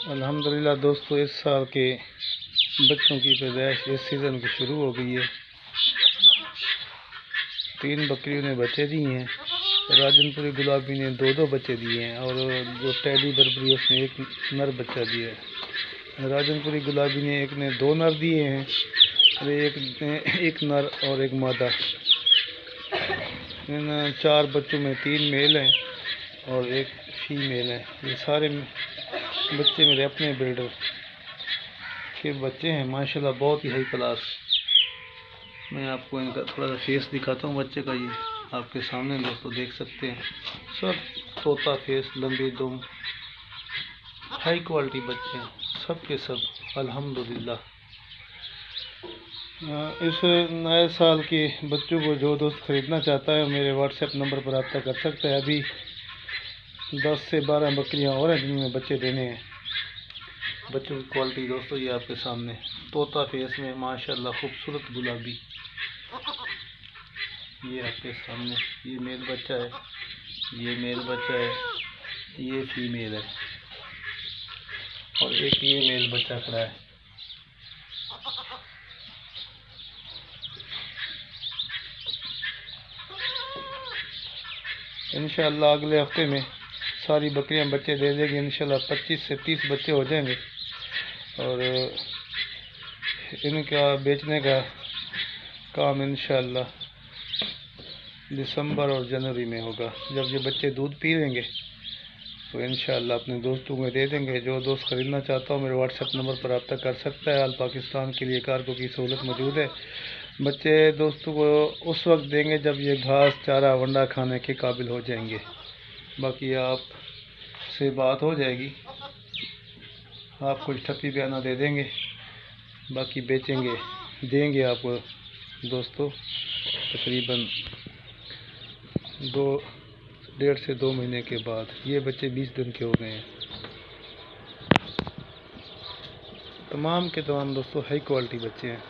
अल्हम्दुलिल्लाह दोस्तों, इस साल के बच्चों की पैदाइश इस सीज़न की शुरू हो गई है। 3 बकरियों ने बच्चे दिए हैं। राजनपुरी गुलाबी ने 2 बच्चे दिए हैं और जो टेडी बर्बरी उसने 1 नर बच्चा दिया है। राजनपुरी गुलाबी ने एक ने 2 नर दिए हैं और एक नर और एक मादा। इन 4 बच्चों में 3 मेल हैं और 1 फीमेल है। ये सारे बच्चे मेरे अपने बिल्डर के बच्चे हैं, माशाल्लाह बहुत ही हाई क्लास। मैं आपको इनका थोड़ा सा फेस दिखाता हूँ बच्चे का। ये आपके सामने दोस्तों देख सकते हैं, सब तोता फेस, लंबी दुम, हाई क्वालिटी बच्चे हैं सब के सब अल्हम्दुलिल्लाह। इस नए साल के बच्चों को जो दोस्त ख़रीदना चाहता है मेरे व्हाट्सएप नंबर पर रब्ता कर सकता है। अभी 10 से 12 बकरियां और हैं जिनमें बच्चे देने हैं। बच्चों की क्वालिटी दोस्तों ये आपके सामने, तोता फेस में माशाल्लाह खूबसूरत गुलाबी। ये आपके सामने, ये मेल बच्चा है, ये मेल बच्चा है, ये फीमेल है और एक ये मेल बच्चा खड़ा है। इंशाअल्लाह अगले हफ्ते में सारी बकरियां बच्चे दे देंगे। इंशाअल्लाह 25 से 30 बच्चे हो जाएंगे और इनका बेचने का काम इंशाअल्लाह दिसंबर और जनवरी में होगा। जब ये बच्चे दूध पी लेंगे तो इंशाअल्लाह अपने दोस्तों में दे देंगे। जो दोस्त ख़रीदना चाहता हो मेरे व्हाट्सएप नंबर पर रब्ता कर सकता है। आल पाकिस्तान के लिए कार्गो की सहूलत मौजूद है। बच्चे दोस्तों को उस वक्त देंगे जब ये घास चारा वंडा खाने के काबिल हो जाएंगे। बाकी आप से बात हो जाएगी, आप कुछ ठप्पी बयाना दे देंगे, बाकी बेचेंगे देंगे आपको दोस्तों तकरीबन 1.5 से 2 महीने के बाद। ये बच्चे 20 दिन के हो गए हैं। तमाम के तमाम दोस्तों हाई क्वालिटी बच्चे हैं।